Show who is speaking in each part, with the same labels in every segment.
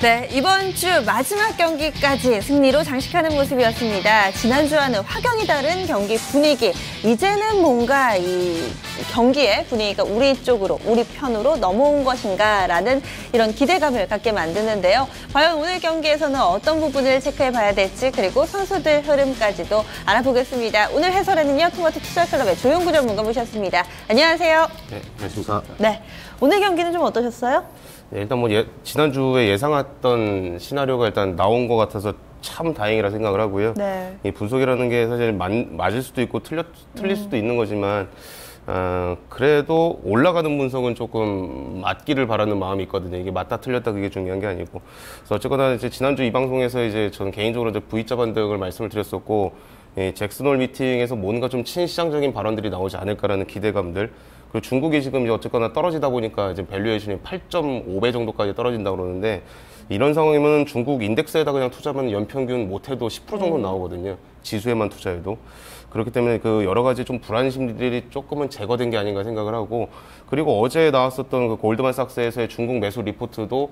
Speaker 1: 네, 이번 주 마지막 경기까지 승리로 장식하는 모습이었습니다. 지난주와는 확연히 다른 경기 분위기. 이제는 뭔가 이 경기의 분위기가 우리 쪽으로, 우리 편으로 넘어온 것인가라는 이런 기대감을 갖게 만드는데요. 과연 오늘 경기에서는 어떤 부분을 체크해봐야 될지, 그리고 선수들 흐름까지도 알아보겠습니다. 오늘 해설에는요, 토마토 투자클럽의 조용구 전문가 모셨습니다. 안녕하세요.
Speaker 2: 네, 안녕하십니까.
Speaker 1: 네, 오늘 경기는 좀 어떠셨어요?
Speaker 2: 네, 일단 뭐 지난주에 예상했던 시나리오가 일단 나온 것 같아서 참 다행이라 생각을 하고요.
Speaker 1: 네.
Speaker 2: 이 분석이라는 게 사실 맞을 수도 있고 틀릴 수도 있는 거지만 그래도 올라가는 분석은 조금 맞기를 바라는 마음이 있거든요. 이게 맞다 틀렸다 그게 중요한 게 아니고. 그래서 어쨌거나 이제 지난주 이 방송에서 이제 저는 개인적으로 이제 V자 반등을 말씀을 드렸었고, 잭슨홀 미팅에서 뭔가 좀 친시장적인 발언들이 나오지 않을까라는 기대감들. 그리고 중국이 지금 이제 어쨌거나 떨어지다 보니까 이제 밸류에이션이 8.5배 정도까지 떨어진다고 그러는데, 이런 상황이면 중국 인덱스에다 그냥 투자하면 연평균 못해도 10% 정도 나오거든요. 지수에만 투자해도. 그렇기 때문에 그 여러 가지 좀 불안 심리들이 조금은 제거된 게 아닌가 생각을 하고, 그리고 어제 나왔었던 그 골드만삭스에서의 중국 매수 리포트도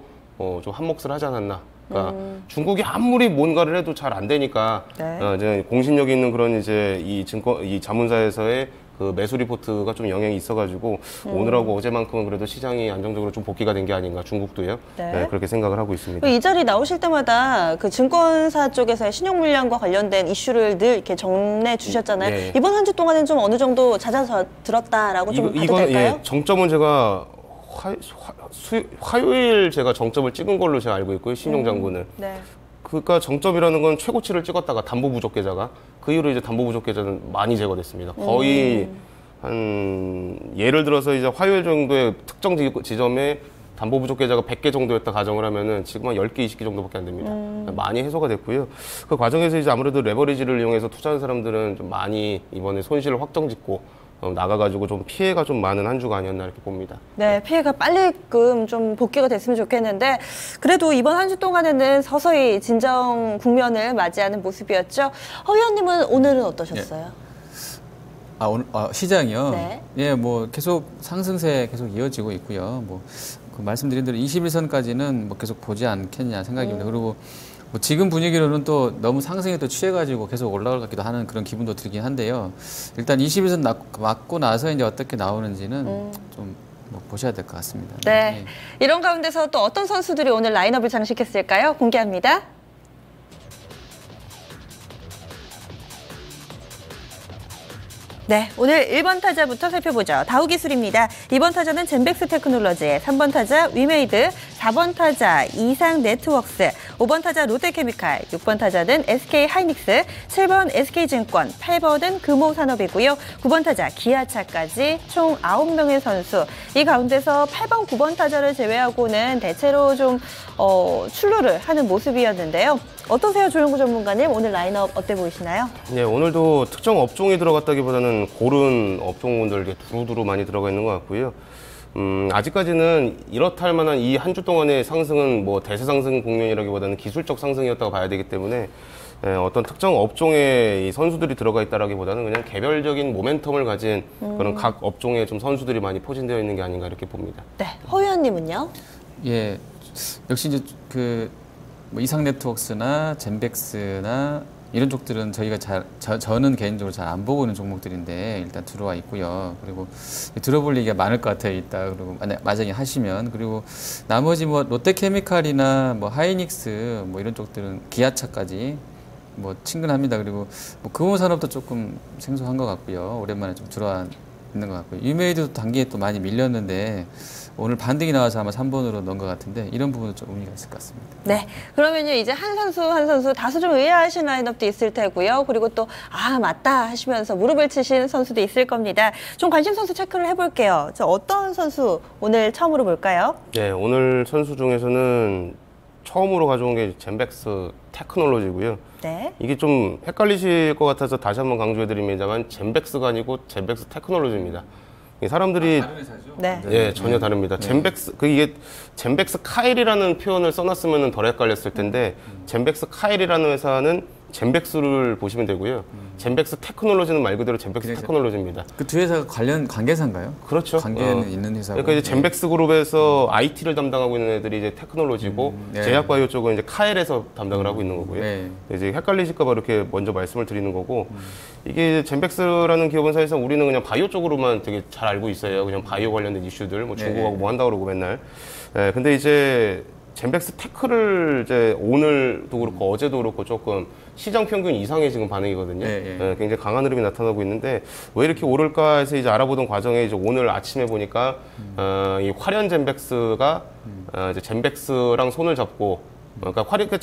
Speaker 2: 좀 한몫을 하지 않았나. 그러니까 중국이 아무리 뭔가를 해도 잘 안 되니까
Speaker 1: 네.
Speaker 2: 이제 공신력 있는 그런 이제 이 자문사에서의 그 매수 리포트가 좀 영향이 있어가지고 오늘하고 어제만큼은 그래도 시장이 안정적으로 좀 복귀가 된 게 아닌가, 중국도요.
Speaker 1: 네.
Speaker 2: 네, 그렇게 생각을 하고 있습니다.
Speaker 1: 이 자리 나오실 때마다 그 증권사 쪽에서의 신용 물량과 관련된 이슈를 늘 이렇게 정리해 주셨잖아요.
Speaker 2: 네.
Speaker 1: 이번 한 주 동안은 좀 어느 정도 잦아서 들었다라고 좀 봐도 될까요?
Speaker 2: 예, 정점은 제가 화요일 제가 정점을 찍은 걸로 제가 알고 있고요. 신용장군은.
Speaker 1: 네.
Speaker 2: 그러니까 정점이라는 건 최고치를 찍었다가 담보 부족 계좌가, 그 이후로 이제 담보 부족 계좌는 많이 제거됐습니다. 거의 한 예를 들어서 이제 화요일 정도의 특정 지점에 담보 부족 계좌가 100개 정도였다 가정을 하면은 지금 한 10개, 20개 정도밖에 안 됩니다. 많이 해소가 됐고요. 그 과정에서 이제 아무래도 레버리지를 이용해서 투자한 사람들은 좀 많이 이번에 손실을 확정짓고 나가가지고 좀 피해가 좀 많은 한 주가 아니었나 이렇게 봅니다.
Speaker 1: 네, 피해가 빨리끔 좀 복귀가 됐으면 좋겠는데, 그래도 이번 한 주 동안에는 서서히 진정 국면을 맞이하는 모습이었죠. 허 의원님은 오늘은 어떠셨어요?
Speaker 3: 오늘 시장이요.
Speaker 1: 네.
Speaker 3: 예, 뭐 계속 상승세 계속 이어지고 있고요. 뭐 그 말씀드린 대로 21선까지는 뭐 계속 보지 않겠냐 생각입니다. 그리고 뭐 지금 분위기로는 또 너무 상승에 또 취해가지고 계속 올라갈 것 같기도 하는 그런 기분도 들긴 한데요. 일단 21선 맞고 나서 이제 어떻게 나오는지는 좀 뭐 보셔야 될 것 같습니다.
Speaker 1: 네. 이런 가운데서 또 어떤 선수들이 오늘 라인업을 장식했을까요? 공개합니다. 네, 오늘 1번 타자부터 살펴보죠. 다우기술입니다. 2번 타자는 젠백스 테크놀로지, 3번 타자 위메이드, 4번 타자 이상 네트웍스, 5번 타자 롯데케미칼, 6번 타자는 SK 하이닉스, 7번 SK증권, 8번은 금호산업이고요. 9번 타자 기아차까지 총 9명의 선수. 이 가운데서 8번, 9번 타자를 제외하고는 대체로 좀 출루를 하는 모습이었는데요. 어떠세요, 조용구 전문가님? 오늘 라인업 어때 보이시나요?
Speaker 2: 네, 오늘도 특정 업종이 들어갔다기보다는 고른 업종들 두루두루 많이 들어가 있는 것 같고요. 아직까지는 이렇다 할 만한 이 한 주 동안의 상승은 뭐 대세 상승 국면이라기보다는 기술적 상승이었다고 봐야 되기 때문에 어떤 특정 업종에 이 선수들이 들어가 있다라기보다는 그냥 개별적인 모멘텀을 가진 그런 각 업종에 좀 선수들이 많이 포진되어 있는 게 아닌가 이렇게 봅니다.
Speaker 1: 네, 허 의원님은요?
Speaker 3: 예, 역시 이제 뭐 이상 네트워크나 젠백스나 이런 쪽들은 저희가 저는 개인적으로 잘 안 보고 있는 종목들인데 일단 들어와 있고요. 그리고 들어볼 얘기가 많을 것 같아요. 있다. 그리고 만약에 하시면, 그리고 나머지 뭐 롯데케미칼이나 뭐 하이닉스 뭐 이런 쪽들은 기아차까지 뭐 친근합니다. 그리고 뭐 금호산업도 조금 생소한 것 같고요. 오랜만에 좀 들어와 있는 것 같고요. 유메이드도 단기에 또 많이 밀렸는데 오늘 반등이 나와서 아마 3번으로 넣은 것 같은데 이런 부분도 좀 의미가 있을 것 같습니다.
Speaker 1: 네, 그러면요 이제 한 선수 다소 좀 의아하신 라인업도 있을 테고요. 그리고 또 맞다 하시면서 무릎을 치신 선수도 있을 겁니다. 좀 관심 선수 체크를 해볼게요. 어떤 선수 오늘 처음으로 볼까요?
Speaker 2: 네, 오늘 선수 중에서는 처음으로 가져온 게 젠백스 테크놀로지고요.
Speaker 1: 네.
Speaker 2: 이게 좀 헷갈리실 것 같아서 다시 한번 강조해드립니다만 젠백스가 아니고 젠백스 테크놀로지입니다. 사람들이
Speaker 3: 다른 회사죠?
Speaker 1: 네.
Speaker 2: 예, 전혀 다릅니다. 젠백스 이게 젠백스 카일이라는 표현을 써놨으면 덜 헷갈렸을 텐데 젠백스 카일이라는 회사는 젠백스를 보시면 되고요. 젠백스 테크놀로지는 말 그대로 젠백스 테크놀로지입니다.
Speaker 3: 그 두 회사가 관계사인가요?
Speaker 2: 그렇죠.
Speaker 3: 관계는 있는 회사고.
Speaker 2: 그러니까 이제 젠백스 그룹에서 IT를 담당하고 있는 애들이 이제 테크놀로지고
Speaker 3: 네.
Speaker 2: 제약바이오 쪽은 이제 카엘에서 담당을 하고 있는 거고요.
Speaker 3: 네.
Speaker 2: 이제 헷갈리실까봐 이렇게 먼저 말씀을 드리는 거고 이게 젠백스라는 기업은 사실상 우리는 그냥 바이오 쪽으로만 되게 잘 알고 있어요. 그냥 바이오 관련된 이슈들, 뭐 중국하고 뭐 한다 그러고 맨날. 네, 근데 이제 젠백스 테크를 이제 오늘도 그렇고 어제도 그렇고 조금 시장 평균 이상의 지금 반응이거든요. 네, 굉장히 강한 흐름이 나타나고 있는데 왜 이렇게 오를까 해서 이제 알아보던 과정에 이제 오늘 아침에 보니까 이 화련 젠백스가 이제 젠백스랑 손을 잡고 그러니까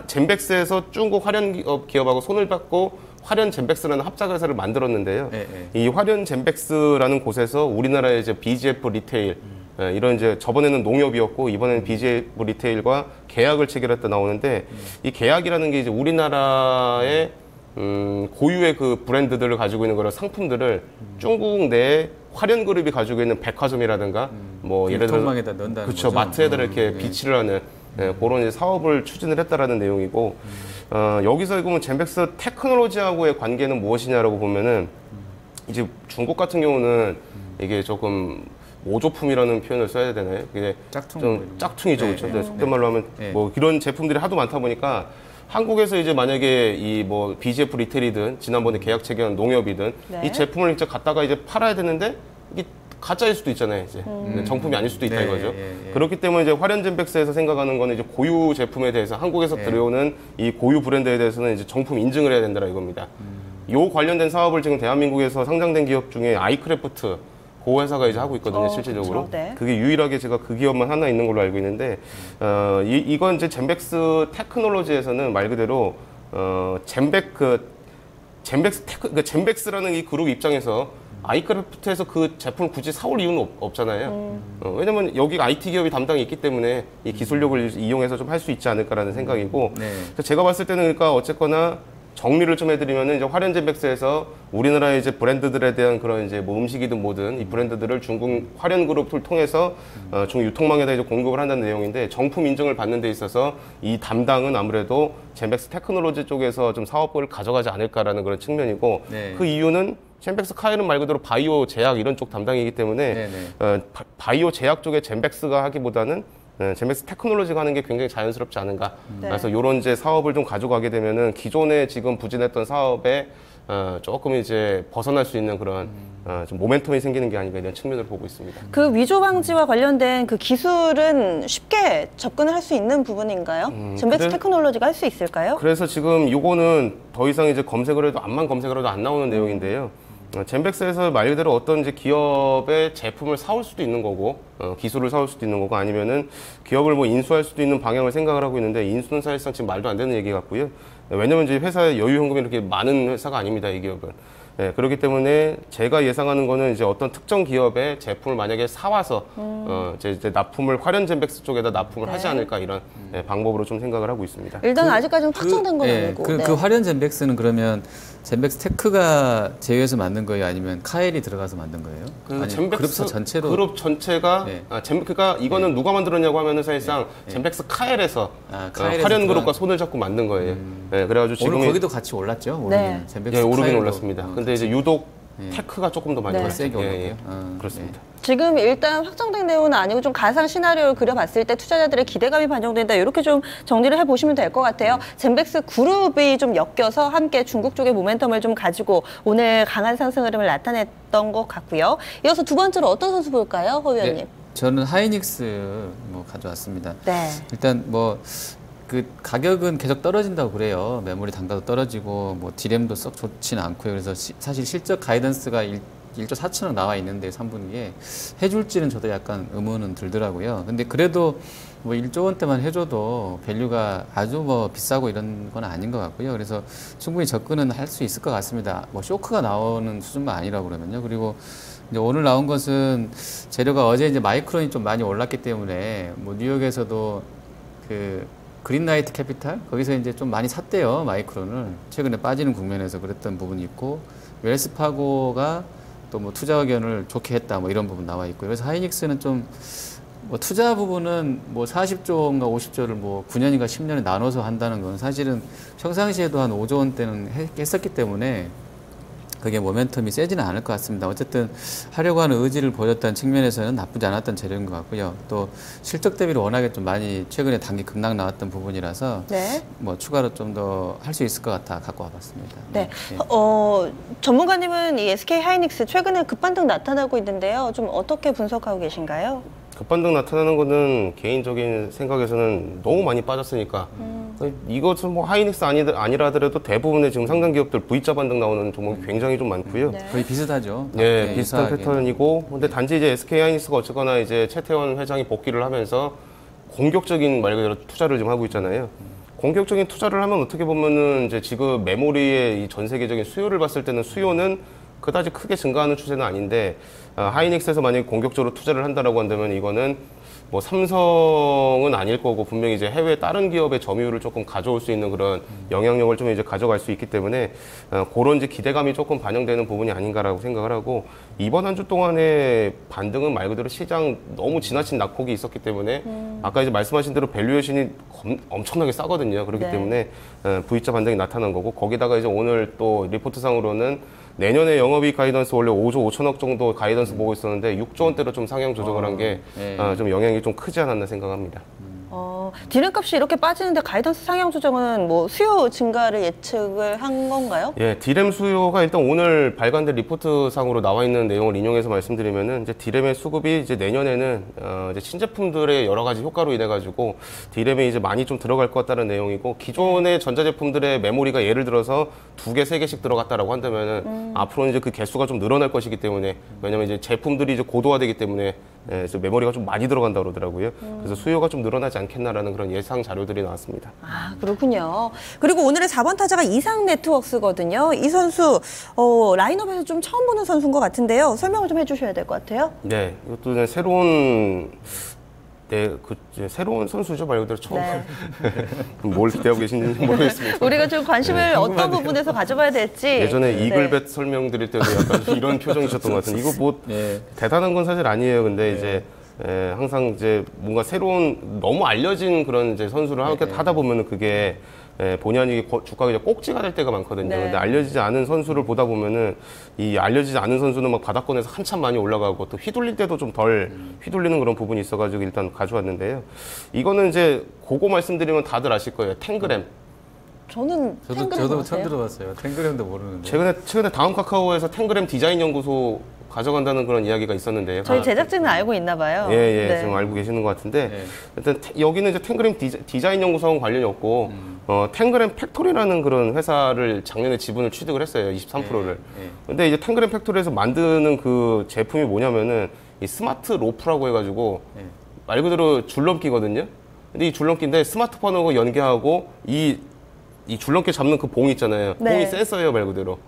Speaker 2: 젠백스에서 중국 화련 기업하고 손을 잡고 화련 젠백스라는 합작 회사를 만들었는데요. 이 화련 젠백스라는 곳에서 우리나라의 이제 BGF 리테일 이런 이제 저번에는 농협이었고 이번에는 BGF 리테일과 계약을 체결했다 나오는데 이 계약이라는 게 이제 우리나라의 고유의 그 브랜드들을 가지고 있는 그런 상품들을 중국 내 화련그룹이 가지고 있는 백화점이라든가 뭐 예를 들어
Speaker 3: 유통망에다 넣는다는
Speaker 2: 그렇죠.
Speaker 3: 거죠.
Speaker 2: 마트에다 이렇게 비치를 하는 그런 이제 사업을 추진을 했다라는 내용이고 여기서 보면 젠백스 테크놀로지하고의 관계는 무엇이냐라고 보면은 이제 중국 같은 경우는 이게 조금 모조품이라는 표현을 써야 되나요? 이게 좀 짝퉁이죠, 그렇죠? 속된 말로 하면 뭐 이런 제품들이 하도 많다 보니까 한국에서 이제 만약에 이 뭐 BGF 리테일이든 지난번에 계약 체결한 농협이든 이 제품을 이제 갖다가 이제 팔아야 되는데 이게 가짜일 수도 있잖아요, 이제 정품이 아닐 수도 있다 이거죠. 그렇기 때문에 이제 화련젠백스에서 생각하는 거는 이제 고유 제품에 대해서 한국에서 들여오는 이 고유 브랜드에 대해서는 이제 정품 인증을 해야 된다 이겁니다. 요 관련된 사업을 지금 대한민국에서 상장된 기업 중에 아이크래프트 그 회사가 이제 하고 있거든요, 실질적으로.
Speaker 1: 네.
Speaker 2: 그게 유일하게 제가 그 기업만 하나 있는 걸로 알고 있는데, 이건 이제 젠백스 테크놀로지에서는 말 그대로, 그러니까 젠백스라는 이 그룹 입장에서 아이크래프트에서 그 제품을 굳이 사올 이유는 없잖아요. 왜냐면 여기가 IT 기업이 담당이 있기 때문에 이 기술력을 이용해서 좀 할 수 있지 않을까라는 생각이고, 제가 봤을 때는 그러니까 어쨌거나 정리를 좀 해드리면은 이제 화련젠백스에서 우리나라의 이제 브랜드들에 대한 그런 이제 뭐 음식이든 뭐든 이 브랜드들을 중국 화련그룹을 통해서 중국 유통망에다 이제 공급을 한다는 내용인데 정품 인증을 받는 데 있어서 이 담당은 아무래도 젠백스 테크놀로지 쪽에서 좀 사업을 가져가지 않을까라는 그런 측면이고 그 이유는 젠백스 카일은 말 그대로 바이오 제약 이런 쪽 담당이기 때문에 바이오 제약 쪽에 젠백스가 하기보다는 젠백스 테크놀로지가 하는 게 굉장히 자연스럽지 않은가. 그래서 이런 이제 사업을 좀 가져가게 되면은 기존에 지금 부진했던 사업에 조금 이제 벗어날 수 있는 그런 좀 모멘텀이 생기는 게 아닌가 이런 측면을 보고 있습니다.
Speaker 1: 그 위조 방지와 관련된 그 기술은 쉽게 접근을 할 수 있는 부분인가요? 젠백스 테크놀로지가 할 수 있을까요?
Speaker 2: 그래서 지금 요거는 더 이상 이제 검색을 해도 암만 검색을 해도 안 나오는 내용인데요. 젠백스에서 말 그대로 어떤 이제 기업의 제품을 사올 수도 있는 거고, 기술을 사올 수도 있는 거고, 아니면은 기업을 뭐 인수할 수도 있는 방향을 생각을 하고 있는데, 인수는 사실상 지금 말도 안 되는 얘기 같고요. 왜냐면 이제 회사의 여유 현금이 이렇게 많은 회사가 아닙니다, 이 기업은. 그렇기 때문에 제가 예상하는 거는 이제 어떤 특정 기업의 제품을 만약에 사와서, 이제 납품을 화련젠백스 쪽에다 납품을 하지 않을까 이런 방법으로 좀 생각을 하고 있습니다.
Speaker 1: 일단 아직까지는 확정된 건 아니고.
Speaker 3: 그 화련젠백스는 그러면 젠백스 테크가 제휴해서 만든 거예요? 아니면 카엘이 들어가서 만든 거예요? 아니면
Speaker 2: 젠백스
Speaker 3: 전체로?
Speaker 2: 그룹 전체가 그러니까 이거는 누가 만들었냐고 하면은 사실상 젠백스 카엘에서 화련그룹과 손을 잡고 만든 거예요. 그래가지고 지금
Speaker 3: 오늘 거기도 같이 올랐죠? 오르기는. 젠백스
Speaker 2: 오르긴
Speaker 3: 카엘도.
Speaker 2: 올랐습니다. 근데 이제 유독 테크가 조금 더 많이 올랐어요.
Speaker 3: 세게 올랐고요.
Speaker 2: 그렇습니다.
Speaker 1: 지금 일단 확정된 내용은 아니고 좀 가상 시나리오를 그려봤을 때 투자자들의 기대감이 반영된다. 이렇게 좀 정리를 해보시면 될 것 같아요. 젠백스 그룹이 좀 엮여서 함께 중국 쪽의 모멘텀을 좀 가지고 오늘 강한 상승 흐름을 나타냈던 것 같고요. 이어서 두 번째로 어떤 선수 볼까요, 허 위원님?
Speaker 3: 저는 하이닉스 가져왔습니다.
Speaker 1: 네.
Speaker 3: 일단 그 가격은 계속 떨어진다고 그래요. 메모리 단가도 떨어지고 디램도 썩 좋지는 않고요. 그래서 사실 실적 가이던스가 1조 4천억 나와 있는데 3분기에 해줄지는 저도 약간 의문은 들더라고요. 근데 그래도 1조 원대만 해줘도 밸류가 아주 비싸고 이런 건 아닌 것 같고요. 그래서 충분히 접근은 할 수 있을 것 같습니다. 쇼크가 나오는 수준만 아니라고 그러면요. 그리고 이제 오늘 나온 것은 재료가 어제 이제 마이크론이 좀 많이 올랐기 때문에 뉴욕에서도 그 그린라이트 캐피탈 거기서 이제 좀 많이 샀대요, 마이크론을. 최근에 빠지는 국면에서 그랬던 부분이 있고, 웰스파고가 또 투자 의견을 좋게 했다 이런 부분 나와 있고요. 그래서 하이닉스는 좀 뭐 투자 부분은 뭐 40조인가 50조를 뭐 9년인가 10년에 나눠서 한다는 건 사실은 평상시에도 한 5조 원대는 했었기 때문에 그게 모멘텀이 세지는 않을 것 같습니다. 어쨌든 하려고 하는 의지를 보였다는 측면에서는 나쁘지 않았던 재료인 것 같고요. 또 실적 대비로 워낙에 좀 많이 최근에 단기 급락 나왔던 부분이라서
Speaker 1: 네.
Speaker 3: 뭐 추가로 좀 더 할 수 있을 것 같아 갖고 와봤습니다.
Speaker 1: 네. 전문가님은 이 SK 하이닉스 최근에 급반등 나타나고 있는데요. 좀 어떻게 분석하고 계신가요?
Speaker 2: 급반등 나타나는 거는 개인적인 생각에서는 너무 많이 빠졌으니까 이것은 뭐 하이닉스 아니라 하더라도 대부분의 지금 상장 기업들 V자 반등 나오는 종목이 굉장히 좀 많고요.
Speaker 1: 네.
Speaker 3: 거의 비슷하죠.
Speaker 2: 네, 비슷한
Speaker 3: 유사하게.
Speaker 2: 패턴이고, 근데 단지 이제 SK 하이닉스가 어쨌거나 이제 최태원 회장이 복귀를 하면서 공격적인 말 그대로 투자를 좀 하고 있잖아요. 공격적인 투자를 하면 어떻게 보면은 이제 지금 메모리의 이 전 세계적인 수요를 봤을 때는 수요는 그다지 크게 증가하는 추세는 아닌데, 하이닉스에서 만약에 공격적으로 투자를 한다라고 한다면 이거는 뭐 삼성은 아닐 거고 분명히 이제 해외 다른 기업의 점유율을 조금 가져올 수 있는 그런 영향력을 좀 이제 가져갈 수 있기 때문에 그런 이제 기대감이 조금 반영되는 부분이 아닌가라고 생각을 하고, 이번 한 주 동안의 반등은 말 그대로 시장 너무 지나친 낙폭이 있었기 때문에 아까 이제 말씀하신 대로 밸류에이션이 엄청나게 싸거든요. 그렇기
Speaker 1: 네.
Speaker 2: 때문에 V자 반등이 나타난 거고, 거기다가 이제 오늘 또 리포트상으로는 내년에 영업이익 가이던스 원래 5조 5천억 정도 가이던스 보고 있었는데 6조 원대로 좀 상향 조정을 한 게 좀 영향이 좀 크지 않았나 생각합니다.
Speaker 1: 디램값이 이렇게 빠지는데 가이던스 상향 조정은 뭐 수요 증가를 예측을 한 건가요?
Speaker 2: 예, 디램 수요가 일단 오늘 발간된 리포트상으로 나와 있는 내용을 인용해서 말씀드리면은 이제 디램의 수급이 이제 내년에는 이제 신제품들의 여러 가지 효과로 인해 가지고 디램에 이제 많이 좀 들어갈 것 같다는 내용이고, 기존의 전자제품들의 메모리가 예를 들어서 2개, 3개씩 들어갔다라고 한다면은 앞으로는 이제 그 개수가 좀 늘어날 것이기 때문에, 왜냐면 이제 제품들이 이제 고도화되기 때문에 메모리가 좀 많이 들어간다 그러더라고요. 그래서 수요가 좀 늘어나지 않겠나라는 그런 예상 자료들이 나왔습니다.
Speaker 1: 아, 그렇군요. 그리고 오늘의 4번 타자가 이상 네트워크거든요. 이 선수 라인업에서 좀 처음 보는 선수인 것 같은데요. 설명을 좀 해주셔야 될 것 같아요.
Speaker 2: 네, 이것도 이제 새로운 선수죠, 말 그대로 처음.
Speaker 1: 네.
Speaker 2: 뭘 기대하고 계신지 모르겠습니다.
Speaker 1: 우리가 좀 관심을 어떤 부분에서 가져봐야 될지.
Speaker 2: 예전에
Speaker 1: 네.
Speaker 2: 이글벳 설명드릴 때도 약간 이런 표정이셨던 것 같은데, 이거 뭐 대단한 건 사실 아니에요. 근데 이제 항상 이제 뭔가 새로운 너무 알려진 그런 이제 선수를 하다 보면은 그게 본의 아니게 주가가 이제 꼭지가 될 때가 많거든요.
Speaker 1: 네.
Speaker 2: 근데 알려지지 않은 선수를 보다 보면은 이 알려지지 않은 선수는 막 바닥권에서 한참 많이 올라가고 또 휘둘릴 때도 좀 덜 휘둘리는 그런 부분이 있어가지고 일단 가져왔는데요. 이거는 이제 그거 말씀드리면 다들 아실 거예요. 탱그램.
Speaker 1: 저는 탱그램
Speaker 3: 저도 처음
Speaker 1: 아세요?
Speaker 3: 들어봤어요. 탱그램도 모르는데.
Speaker 2: 최근에 다음 카카오에서 탱그램 디자인 연구소 가져간다는 그런 이야기가 있었는데요.
Speaker 1: 저희 제작진은 알고 있나 봐요.
Speaker 2: 예,
Speaker 1: 네.
Speaker 2: 지금 알고 계시는 것 같은데,
Speaker 3: 네.
Speaker 2: 일단 여기는 이제 탱그램 디자인 연구소하고 관련이 없고, 탱그램 팩토리라는 그런 회사를 작년에 지분을 취득을 했어요. 23%를. 근데 이제 탱그램 팩토리에서 만드는 그 제품이 뭐냐면은 이 스마트 로프라고 해가지고 말 그대로 줄넘기거든요. 근데 이 줄넘기인데 스마트폰하고 연계하고 이 줄넘기 잡는 그 봉 있잖아요.
Speaker 1: 네.
Speaker 2: 봉이 센서예요, 말 그대로.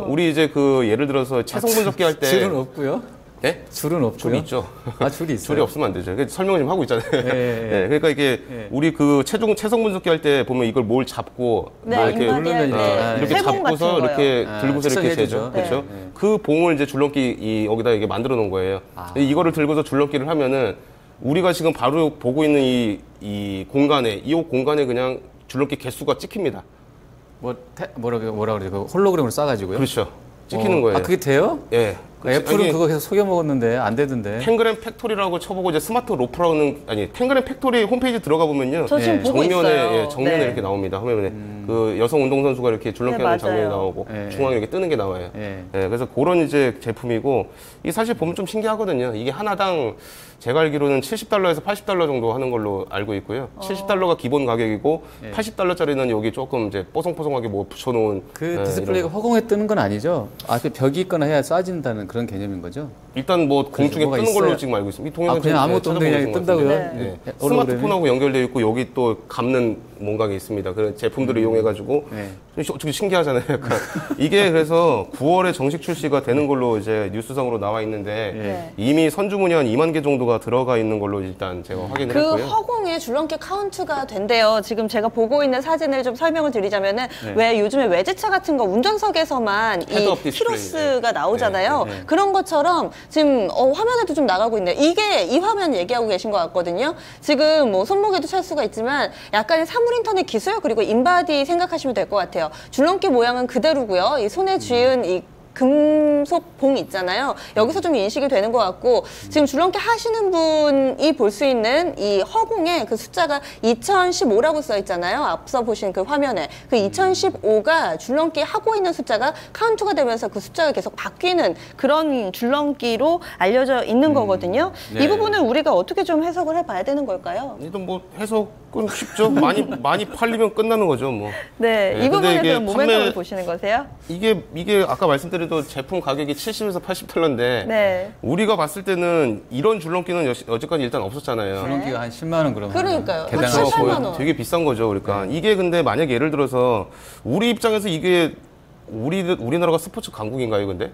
Speaker 2: 우리 이제 그 예를 들어서 체성 분석기 할 때.
Speaker 3: 줄은 없고요.
Speaker 2: 네?
Speaker 3: 줄은 없고요.
Speaker 2: 줄이 있죠.
Speaker 3: 아, 줄이 있어요.
Speaker 2: 줄이 없으면 안 되죠. 설명을 좀 하고 있잖아요.
Speaker 3: 예.
Speaker 2: 그러니까 이게 우리 그 체성 분석기 할 때 보면 이걸 뭘 잡고
Speaker 1: 네,
Speaker 2: 뭐 이렇게
Speaker 1: 인바디 할 때.
Speaker 2: 이렇게
Speaker 1: 세봉
Speaker 2: 잡고서
Speaker 1: 같은
Speaker 2: 이렇게
Speaker 1: 거요.
Speaker 2: 들고서 이렇게
Speaker 3: 측정해주죠.
Speaker 2: 재죠.
Speaker 3: 네.
Speaker 2: 그렇죠?
Speaker 3: 네.
Speaker 2: 그 봉을 이제 줄넘기 여기다 이게 만들어 놓은 거예요. 이거를 들고서 줄넘기를 하면은 우리가 지금 바로 보고 있는 이 공간에 그냥 줄넘기 개수가 찍힙니다.
Speaker 3: 뭐라 그러죠? 그 홀로그램으로 싸가지고요.
Speaker 2: 그렇죠. 찍히는 거예요.
Speaker 3: 아, 그게 돼요?
Speaker 2: 예.
Speaker 3: 애플은 그거 계속 속여 먹었는데 안 되던데.
Speaker 2: 탱그램 팩토리라고 쳐보고 이제 스마트 로프라는 탱그램 팩토리 홈페이지 들어가보면요.
Speaker 1: 저 지금 보고 있어요.
Speaker 2: 정면에
Speaker 1: 네.
Speaker 2: 이렇게 나옵니다. 화면에 그 여성 운동선수가 이렇게 줄넘기하는
Speaker 1: 네,
Speaker 2: 장면이
Speaker 1: 맞아요.
Speaker 2: 나오고
Speaker 3: 네.
Speaker 2: 중앙에 이렇게 뜨는 게 나와요.
Speaker 3: 네.
Speaker 2: 그래서 그런 이제 제품이고, 이 사실 보면 좀 신기하거든요. 이게 하나당 제가 알기로는 $70에서 $80 정도 하는 걸로 알고 있고요. $70가 기본 가격이고 $80짜리는 여기 조금 이제 뽀송뽀송하게 뭐 붙여놓은
Speaker 3: 그 디스플레이가 허공에 뜨는 건 아니죠? 앞에 벽이 있거나 해야 쏴진다는 그런 개념인 거죠?
Speaker 2: 일단 뭐 공중에
Speaker 3: 뭐가
Speaker 2: 뜨는 걸로
Speaker 3: 있어요?
Speaker 2: 지금 알고 있습니다. 이 동영상
Speaker 3: 그냥 아무것도 없는데 그냥 뜬다고요?
Speaker 1: 네.
Speaker 2: 스마트폰하고 연결되어 있고 여기 또 감는 뭔가가 있습니다. 그런 제품들을 이용해가지고 좀 신기하잖아요. 약간. 이게 그래서 9월에 정식 출시가 되는 걸로 이제 뉴스상으로 나와 있는데 이미 선주문이 한 2만 개 정도가 들어가 있는 걸로 일단 제가 확인을
Speaker 1: 그
Speaker 2: 했고요.
Speaker 1: 허공에 줄넘기 카운트가 된대요. 지금 제가 보고 있는 사진을 좀 설명을 드리자면은 왜 요즘에 외제차 같은 거 운전석에서만 이
Speaker 2: 헤드업 디스플레이.
Speaker 1: 키로수가 나오잖아요. 그런 것처럼 지금 화면에도 좀 나가고 있네요. 이게 이 화면 얘기하고 계신 것 같거든요. 지금 뭐 손목에도 찰 수가 있지만 약간의 사물 인터넷 기술 그리고 인바디 생각하시면 될 것 같아요. 줄넘기 모양은 그대로고요. 이 손에 쥐은 이 금속 봉 있잖아요. 여기서 좀 인식이 되는 것 같고 지금 줄넘기 하시는 분이 볼 수 있는 이 허공에 그 숫자가 2015라고 써 있잖아요. 앞서 보신 그 화면에 그 2015가 줄넘기 하고 있는 숫자가 카운트가 되면서 그 숫자가 계속 바뀌는 그런 줄넘기로 알려져 있는 거거든요.
Speaker 3: 네.
Speaker 1: 이 부분을 우리가 어떻게 좀 해석을 해봐야 되는 걸까요?
Speaker 2: 일단 뭐 해석은 쉽죠. 많이 팔리면 끝나는 거죠. 뭐.
Speaker 1: 네,
Speaker 2: 네,
Speaker 1: 이
Speaker 2: 근데 이게
Speaker 1: 부분에서 모멘텀을 보시는 거세요?
Speaker 2: 이게 아까 말씀드린 제품 가격이 70에서 80달러인데
Speaker 1: 네.
Speaker 2: 우리가 봤을 때는 이런 줄넘기는 여지까지 일단 없었잖아요.
Speaker 3: 줄넘기가 한 10만 원 그러면
Speaker 1: 그러니까요.
Speaker 3: 대단하죠.
Speaker 1: 8만 원.
Speaker 2: 되게 비싼 거죠. 그러니까 이게 근데 만약에 예를 들어서 우리 입장에서 이게 우리나라가 스포츠 강국인가요, 근데?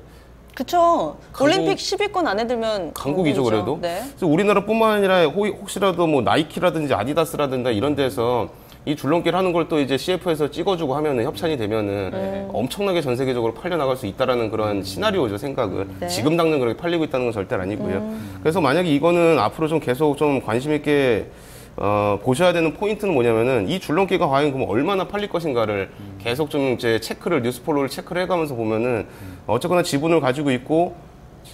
Speaker 1: 그쵸.
Speaker 2: 강국-
Speaker 1: 올림픽 10위권 안에 들면
Speaker 2: 강국이죠, 그래도.
Speaker 1: 네.
Speaker 2: 그래서 우리나라뿐만 아니라 혹시라도 뭐 나이키라든지 아디다스라든지 이런 데서 이 줄넘기를 하는 걸 또 이제 CF에서 찍어주고 하면은 협찬이 되면은 엄청나게 전 세계적으로 팔려나갈 수 있다라는 그런 시나리오죠, 생각은.
Speaker 1: 네.
Speaker 2: 지금 당장 그렇게 팔리고 있다는 건 절대 아니고요. 그래서 만약에 이거는 앞으로 좀 계속 좀 관심 있게 보셔야 되는 포인트는 뭐냐면은 이 줄넘기가 과연 그럼 얼마나 팔릴 것인가를 계속 좀 이제 뉴스폴로를 체크를 해가면서 보면은 어쨌거나 지분을 가지고 있고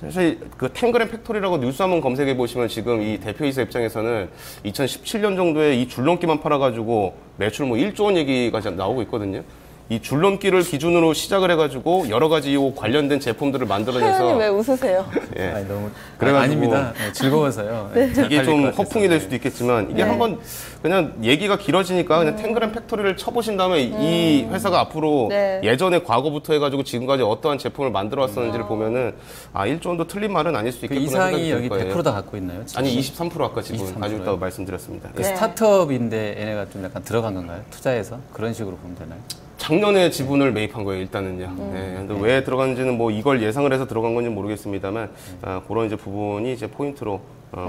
Speaker 2: 사실 그 탱그램 팩토리라고 뉴스 한번 검색해 보시면 지금 이 대표이사 입장에서는 2017년 정도에 이 줄넘기만 팔아가지고 매출 뭐 1조 원 얘기가 나오고 있거든요. 이 줄넘기를 기준으로 시작을 해가지고 여러 가지 이 관련된 제품들을 만들어내서
Speaker 1: 하연님 왜 웃으세요?
Speaker 2: 예.
Speaker 3: 아니, 너무
Speaker 2: 그래가지고
Speaker 3: 아닙니다. 네, 즐거워서요. 네. 잘
Speaker 2: 이게
Speaker 3: 팔릴
Speaker 2: 좀
Speaker 3: 것 같아서.
Speaker 2: 허풍이 될
Speaker 3: 네.
Speaker 2: 수도 있겠지만 이게
Speaker 1: 네.
Speaker 2: 한번 그냥 얘기가 길어지니까 그냥 탱그램 팩토리를 쳐보신 다음에 이 회사가 앞으로
Speaker 1: 네.
Speaker 2: 예전에 과거부터 해가지고 지금까지 어떠한 제품을 만들어 왔었는지를 보면은 1조 원도 틀린 말은 아닐 수
Speaker 3: 그
Speaker 2: 있겠구나 생각이
Speaker 3: 이상이
Speaker 2: 들
Speaker 3: 여기
Speaker 2: 거예요.
Speaker 3: 100%다 갖고 있나요? 지금?
Speaker 2: 아니 23% 아까 지분
Speaker 3: 23%
Speaker 2: 가지고 있다고 말씀드렸습니다.
Speaker 3: 그
Speaker 2: 예.
Speaker 1: 네.
Speaker 3: 스타트업인데 얘네가 좀 약간 들어간 건가요? 투자해서? 그런 식으로 보면 되나요?
Speaker 2: 작년에 지분을 매입한 거예요, 일단은요. 네, 근데 왜 들어갔는지는 뭐 이걸 예상을 해서 들어간 건지 모르겠습니다만, 그런 이제 부분이 이제 포인트로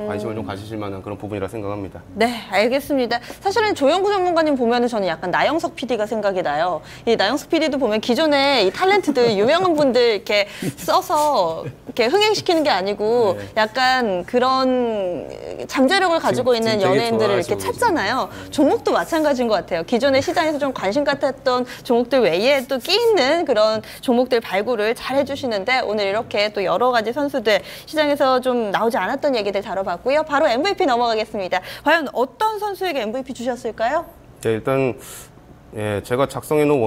Speaker 2: 관심을 좀 가지실 만한 그런 부분이라 생각합니다.
Speaker 1: 네, 알겠습니다. 사실은 조영구 전문가님 보면은 저는 약간 나영석 PD가 생각이 나요. 이 나영석 PD도 보면 기존에 이 탤런트들, 유명한 분들 이렇게 써서 이렇게 흥행시키는 게 아니고 약간 그런 잠재력을 가지고
Speaker 3: 지금
Speaker 1: 있는
Speaker 3: 되게
Speaker 1: 연예인들을 이렇게
Speaker 3: 좋아하시고
Speaker 1: 찾잖아요. 종목도 마찬가지인 것 같아요. 기존의 시장에서 좀 관심 같았던 종목들 외에 또 끼 있는 그런 종목들 발굴을 잘 해주시는데 오늘 이렇게 또 여러 가지 선수들 시장에서 좀 나오지 않았던 얘기들 다뤄봤고요. 바로 MVP 넘어가겠습니다. 과연 어떤 선수에게 MVP 주셨을까요?
Speaker 2: 네, 일단 예, 제가 작성해 놓은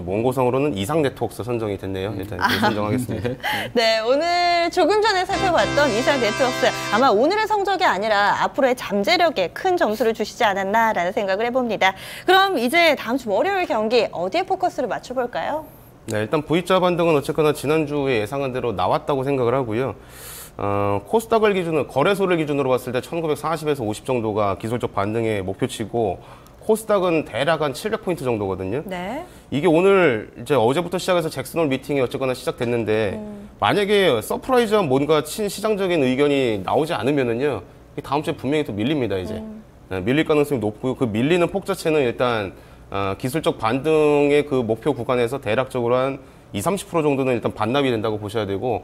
Speaker 2: 원고상으로는 이상 네트워크스 선정이 됐네요. 일단 선정하겠습니다.
Speaker 1: 네, 오늘 조금 전에 살펴봤던 이상 네트워크스 아마 오늘의 성적이 아니라 앞으로의 잠재력에 큰 점수를 주시지 않았나라는 생각을 해봅니다. 그럼 이제 다음 주 월요일 경기 어디에 포커스를 맞춰볼까요?
Speaker 2: 네, 일단 V자 반등은 어쨌거나 지난주에 예상한 대로 나왔다고 생각을 하고요. 코스닥을 기준으로, 거래소를 기준으로 봤을 때 1940에서 50 정도가 기술적 반등의 목표치고, 코스닥은 대략 한 700포인트 정도거든요.
Speaker 1: 네.
Speaker 2: 이게 오늘 이제 어제부터 시작해서 잭슨홀 미팅이 어쨌거나 시작됐는데, 만약에 서프라이즈한 뭔가 친시장적인 의견이 나오지 않으면은요, 다음 주에 분명히 또 밀립니다, 이제. 네, 밀릴 가능성이 높고요. 그 밀리는 폭 자체는 일단, 기술적 반등의 그 목표 구간에서 대략적으로 한 20, 30% 정도는 일단 반납이 된다고 보셔야 되고,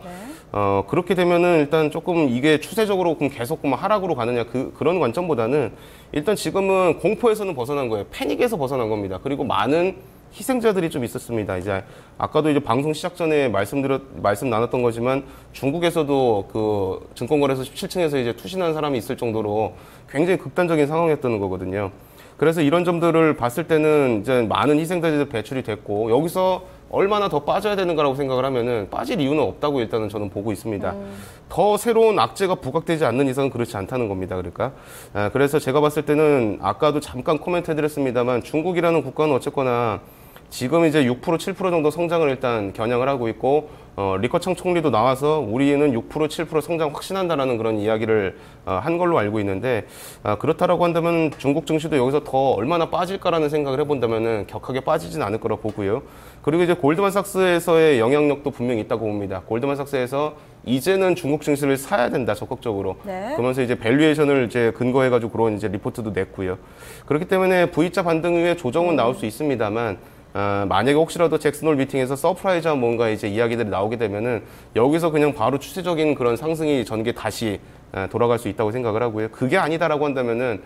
Speaker 2: 그렇게 되면은 일단 조금 이게 추세적으로 그럼 계속 하락으로 가느냐 그런 관점보다는 일단 지금은 공포에서는 벗어난 거예요. 패닉에서 벗어난 겁니다. 그리고 많은 희생자들이 좀 있었습니다. 이제 아까도 이제 방송 시작 전에 말씀 나눴던 거지만 중국에서도 그 증권거래소 17층에서 이제 투신한 사람이 있을 정도로 굉장히 극단적인 상황이었다는 거거든요. 그래서 이런 점들을 봤을 때는 이제 많은 희생자들이 배출이 됐고 여기서 얼마나 더 빠져야 되는가라고 생각을 하면은 빠질 이유는 없다고 일단은 저는 보고 있습니다. 더 새로운 악재가 부각되지 않는 이상은 그렇지 않다는 겁니다. 그러니까 그래서 제가 봤을 때는 아까도 잠깐 코멘트 해드렸습니다만 중국이라는 국가는 어쨌거나 지금 이제 6% 7% 정도 성장을 일단 겨냥을 하고 있고 리커창 총리도 나와서 우리는 6% 7% 성장 확신한다라는 그런 이야기를 한 걸로 알고 있는데 그렇다라고 한다면 중국 증시도 여기서 더 얼마나 빠질까라는 생각을 해본다면은 격하게 빠지진 않을 거라 보고요. 그리고 이제 골드만삭스에서의 영향력도 분명히 있다고 봅니다. 골드만삭스에서 이제는 중국 증시를 사야 된다 적극적으로.
Speaker 1: 네.
Speaker 2: 그러면서 이제 밸류에이션을 이제 근거해가지고 그런 이제 리포트도 냈고요. 그렇기 때문에 V자 반등 후에 조정은 나올 수 있습니다만. 만약에 혹시라도 잭슨홀 미팅에서 서프라이즈한 뭔가 이제 이야기들이 나오게 되면은 여기서 그냥 바로 추세적인 그런 상승이 전개 다시 돌아갈 수 있다고 생각을 하고요. 그게 아니다라고 한다면은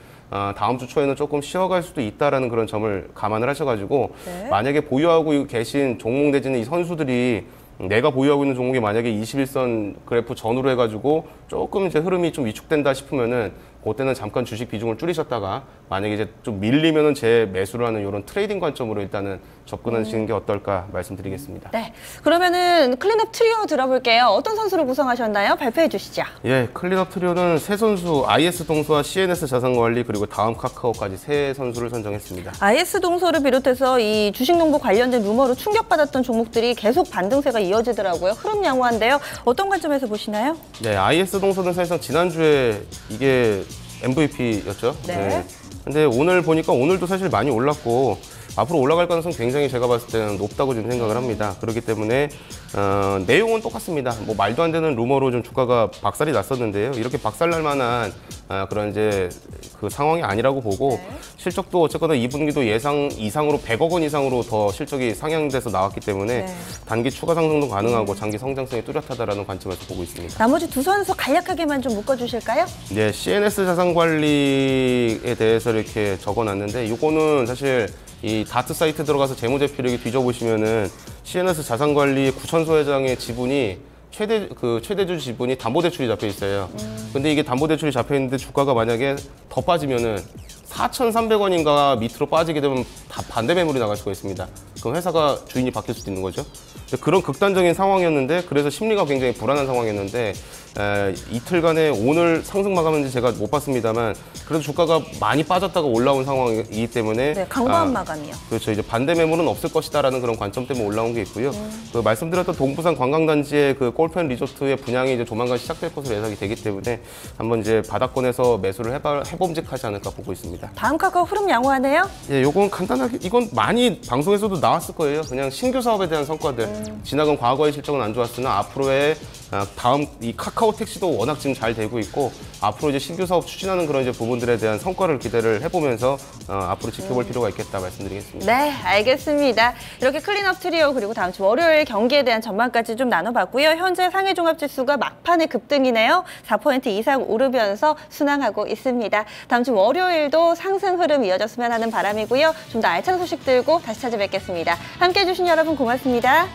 Speaker 2: 다음 주 초에는 조금 쉬어갈 수도 있다라는 그런 점을 감안을 하셔가지고
Speaker 1: 네.
Speaker 2: 만약에 보유하고 계신 종목 내지는 이 선수들이 내가 보유하고 있는 종목이 만약에 21선 그래프 전후로 해가지고 조금 이제 흐름이 좀 위축된다 싶으면은 그때는 잠깐 주식 비중을 줄이셨다가 만약에 이제 좀 밀리면은 재매수를 하는 이런 트레이딩 관점으로 일단은 접근하시는 게 어떨까 말씀드리겠습니다.
Speaker 1: 네. 그러면은 클린업 트리오 들어볼게요. 어떤 선수를 구성하셨나요? 발표해 주시죠.
Speaker 2: 예, 클린업 트리오는 세 선수 IS 동서와 CNS 자산관리 그리고 다음 카카오까지 세 선수를 선정했습니다.
Speaker 1: IS 동서를 비롯해서 이 주식농부 관련된 루머로 충격받았던 종목들이 계속 반등세가 이어지더라고요. 흐름 양호한데요. 어떤 관점에서 보시나요?
Speaker 2: 네, IS 동서는 사실상 지난주에 이게 MVP였죠.
Speaker 1: 네.
Speaker 2: 근데 오늘 보니까 오늘도 사실 많이 올랐고 앞으로 올라갈 가능성 굉장히 제가 봤을 때는 높다고 좀 생각을 합니다. 그렇기 때문에 내용은 똑같습니다. 뭐 말도 안 되는 루머로 좀 주가가 박살이 났었는데요. 이렇게 박살날 만한 그런 이제 그 상황이 아니라고 보고
Speaker 1: 네.
Speaker 2: 실적도 어쨌거나 2분기도 예상 이상으로 100억 원 이상으로 더 실적이 상향돼서 나왔기 때문에
Speaker 1: 네.
Speaker 2: 단기 추가 상승도 가능하고 장기 성장성이 뚜렷하다라는 관점에서 보고 있습니다.
Speaker 1: 나머지 두 선수 간략하게만 좀 묶어주실까요?
Speaker 2: 네, CNS 자산관리에 대해서 이렇게 적어놨는데 이거는 사실 이 다트 사이트 들어가서 재무제표 이렇게 뒤져보시면은 CNS 자산관리 구천소 회장의 지분이 최대주 지분이 담보대출이 잡혀 있어요. 근데 이게 담보대출이 잡혀 있는데 주가가 만약에 더 빠지면은 4,300원인가 밑으로 빠지게 되면 다 반대 매물이 나갈 수가 있습니다. 그럼 회사가 주인이 바뀔 수도 있는 거죠. 그런 극단적인 상황이었는데 그래서 심리가 굉장히 불안한 상황이었는데 이틀간에 오늘 상승 마감인지 제가 못 봤습니다만 그래도 주가가 많이 빠졌다가 올라온 상황이기 때문에
Speaker 1: 네, 강보한 마감이요.
Speaker 2: 그렇죠. 이제 반대 매물은 없을 것이다라는 그런 관점 때문에 올라온 게 있고요. 그 말씀드렸던 동부산 관광단지의 그 골프앤 리조트의 분양이 이제 조만간 시작될 것으로 예상이 되기 때문에 한번 이제 바닥권에서 매수를 해봄직하지 않을까 보고 있습니다.
Speaker 1: 다음 카카오 흐름 양호하네요.
Speaker 2: 예, 요건 간단하게 이건 많이 방송에서도 나왔을 거예요. 그냥 신규 사업에 대한 성과들. 지나간 과거의 실적은 안 좋았으나 앞으로의 다음 이 카카오 택시도 워낙 지금 잘 되고 있고 앞으로 이제 신규 사업 추진하는 그런 이제 부분들에 대한 성과를 기대를 해보면서 앞으로 지켜볼 필요가 있겠다 말씀드리겠습니다.
Speaker 1: 네, 알겠습니다. 이렇게 클린업 트리오 그리고 다음 주 월요일 경기에 대한 전망까지 좀 나눠봤고요. 현재 상해 종합지수가 막판에 급등이네요. 4% 이상 오르면서 순항하고 있습니다. 다음 주 월요일도 상승 흐름 이어졌으면 하는 바람이고요. 좀 더 알찬 소식 들고 다시 찾아뵙겠습니다. 함께해 주신 여러분 고맙습니다.